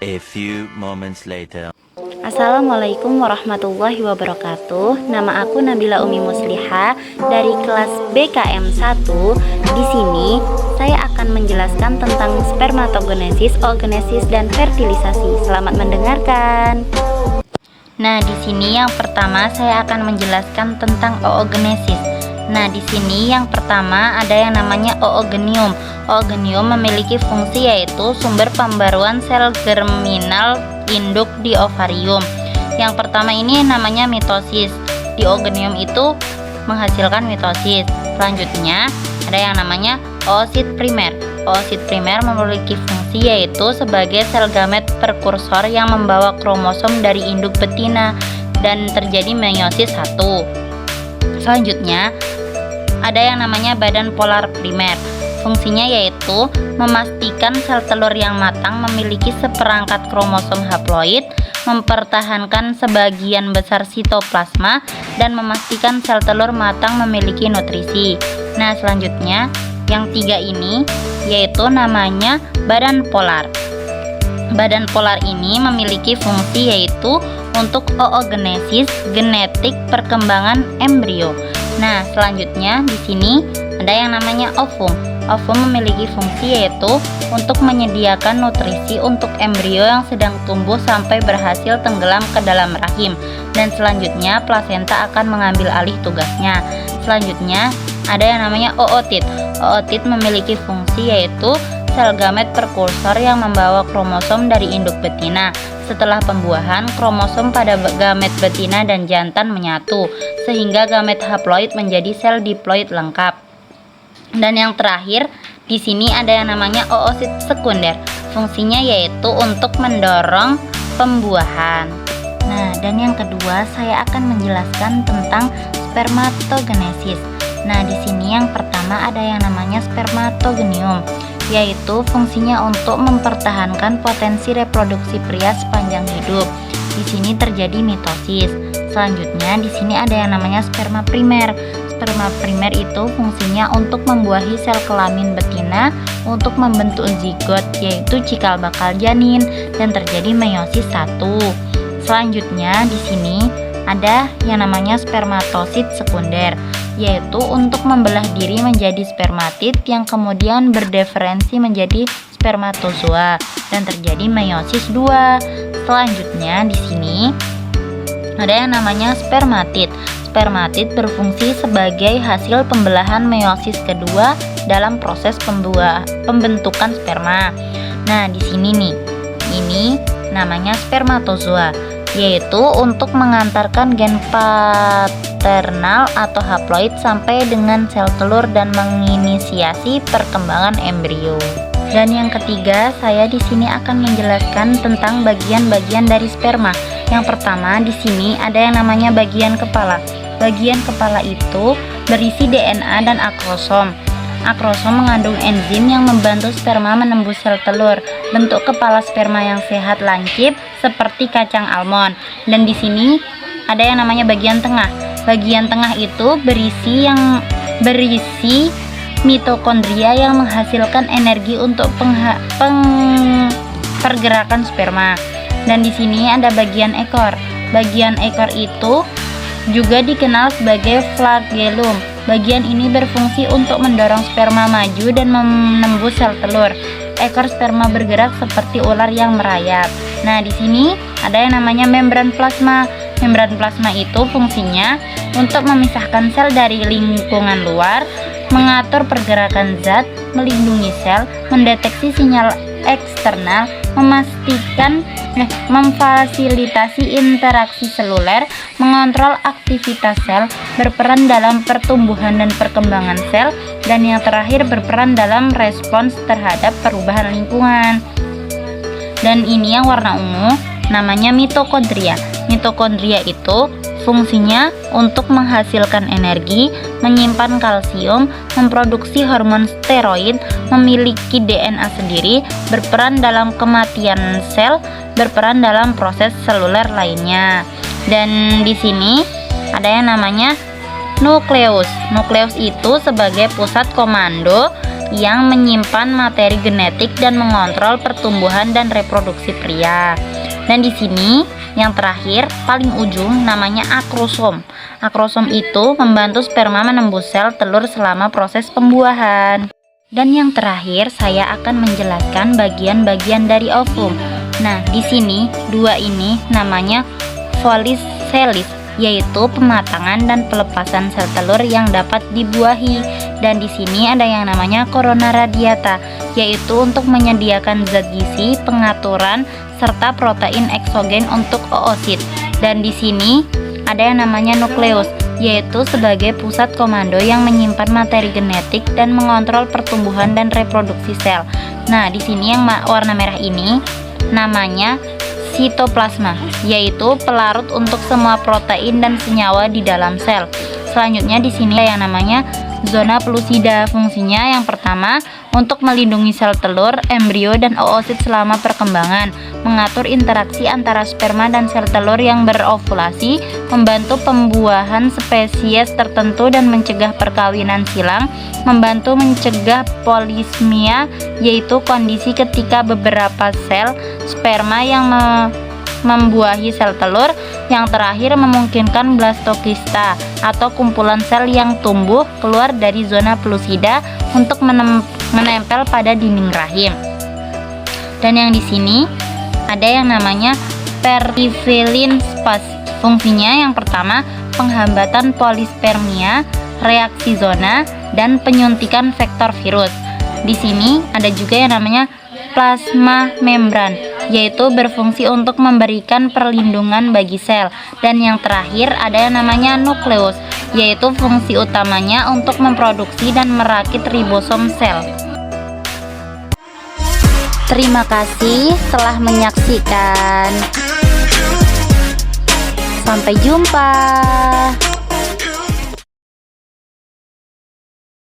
A few moments later. Assalamualaikum warahmatullahi wabarakatuh. Nama aku Nabila Umi Musliha dari kelas BKM 1. Di sini saya akan menjelaskan tentang spermatogenesis, oogenesis, dan fertilisasi. Selamat mendengarkan. Nah, di sini yang pertama saya akan menjelaskan tentang oogenesis. Nah, di sini yang pertama ada yang namanya oogenium. Oogenium memiliki fungsi yaitu sumber pembaruan sel germinal induk di ovarium. Yang pertama ini namanya mitosis. Di oogenium itu menghasilkan mitosis. Selanjutnya ada yang namanya oosit primer. Oosit primer memiliki fungsi yaitu sebagai sel gamet prekursor yang membawa kromosom dari induk betina dan terjadi meiosis 1. Selanjutnya ada yang namanya badan polar primer. Fungsinya yaitu memastikan sel telur yang matang memiliki seperangkat kromosom haploid, mempertahankan sebagian besar sitoplasma, dan memastikan sel telur matang memiliki nutrisi. Nah, selanjutnya yang 3 ini yaitu namanya badan polar. Badan polar ini memiliki fungsi yaitu untuk oogenesis, genetik perkembangan embrio. Nah, selanjutnya di sini ada yang namanya ovum. Ovum memiliki fungsi yaitu untuk menyediakan nutrisi untuk embrio yang sedang tumbuh sampai berhasil tenggelam ke dalam rahim. Dan selanjutnya plasenta akan mengambil alih tugasnya. Selanjutnya ada yang namanya ootit. Ootit memiliki fungsi yaitu sel gamet prekursor yang membawa kromosom dari induk betina. Setelah pembuahan, kromosom pada gamet betina dan jantan menyatu, sehingga gamet haploid menjadi sel diploid lengkap. Dan yang terakhir, di sini ada yang namanya oosit sekunder. Fungsinya yaitu untuk mendorong pembuahan. Nah, dan yang kedua, saya akan menjelaskan tentang spermatogenesis. Nah, di sini yang pertama ada yang namanya spermatogenium, yaitu fungsinya untuk mempertahankan potensi reproduksi pria sepanjang hidup. Di sini terjadi mitosis. Selanjutnya di sini ada yang namanya sperma primer. Sperma primer itu fungsinya untuk membuahi sel kelamin betina untuk membentuk zigot, yaitu cikal bakal janin, dan terjadi meiosis 1. Selanjutnya di sini ada yang namanya spermatosit sekunder, yaitu untuk membelah diri menjadi spermatid yang kemudian berdiferensi menjadi spermatozoa dan terjadi meiosis 2. Selanjutnya di sini ada yang namanya spermatid. Spermatid berfungsi sebagai hasil pembelahan meiosis kedua dalam proses pembentukan sperma. Nah, di sini nih, ini namanya spermatozoa, yaitu untuk mengantarkan gen paternal atau haploid sampai dengan sel telur dan menginisiasi perkembangan embrio. Dan yang ketiga, saya di sini akan menjelaskan tentang bagian-bagian dari sperma. Yang pertama di sini ada yang namanya bagian kepala. Bagian kepala itu berisi DNA dan akrosom. Akrosom mengandung enzim yang membantu sperma menembus sel telur. Bentuk kepala sperma yang sehat lancip seperti kacang almond. Dan di sini ada yang namanya bagian tengah. Bagian tengah itu berisi mitokondria yang menghasilkan energi untuk pergerakan sperma. Dan di sini ada bagian ekor. Bagian ekor itu juga dikenal sebagai flagellum. Bagian ini berfungsi untuk mendorong sperma maju dan menembus sel telur. Ekor sperma bergerak seperti ular yang merayap. Nah, di sini ada yang namanya membran plasma. Membran plasma itu fungsinya untuk memisahkan sel dari lingkungan luar, mengatur pergerakan zat, melindungi sel, mendeteksi sinyal eksternal, memfasilitasi interaksi seluler, mengontrol aktivitas sel, berperan dalam pertumbuhan dan perkembangan sel, dan yang terakhir berperan dalam respons terhadap perubahan lingkungan. Dan ini yang warna ungu namanya mitokondria. Mitokondria itu fungsinya untuk menghasilkan energi, menyimpan kalsium, memproduksi hormon steroid, memiliki DNA sendiri, berperan dalam kematian sel, berperan dalam proses seluler lainnya. Dan di sini ada yang namanya nukleus. Nukleus itu sebagai pusat komando yang menyimpan materi genetik dan mengontrol pertumbuhan dan reproduksi pria. Dan di sini yang terakhir paling ujung namanya akrosom. Akrosom itu membantu sperma menembus sel telur selama proses pembuahan. Dan yang terakhir saya akan menjelaskan bagian-bagian dari ovum. Nah, di sini dua ini namanya folicelis, yaitu pematangan dan pelepasan sel telur yang dapat dibuahi. Dan di sini ada yang namanya corona radiata, yaitu untuk menyediakan zat gizi, pengaturan serta protein eksogen untuk oosit. Dan di sini ada yang namanya nukleus, yaitu sebagai pusat komando yang menyimpan materi genetik dan mengontrol pertumbuhan dan reproduksi sel. Nah, di sini yang warna merah ini namanya sitoplasma, yaitu pelarut untuk semua protein dan senyawa di dalam sel. Selanjutnya di sini yang namanya zona pelusida. Fungsinya yang pertama untuk melindungi sel telur, embrio dan oosit selama perkembangan, mengatur interaksi antara sperma dan sel telur yang berovulasi, membantu pembuahan spesies tertentu dan mencegah perkawinan silang, membantu mencegah polismia, yaitu kondisi ketika beberapa sel sperma yang membuahi sel telur. Yang terakhir memungkinkan blastokista atau kumpulan sel yang tumbuh keluar dari zona pelusida untuk menempel pada dinding rahim. Dan yang di sini ada yang namanya periphelin spas. Fungsinya yang pertama penghambatan polispermia, reaksi zona, dan penyuntikan vektor virus. Di sini ada juga yang namanya plasma membran, yaitu berfungsi untuk memberikan perlindungan bagi sel. Dan yang terakhir ada yang namanya nukleus, yaitu fungsi utamanya untuk memproduksi dan merakit ribosom sel. Terima kasih telah menyaksikan. Sampai jumpa.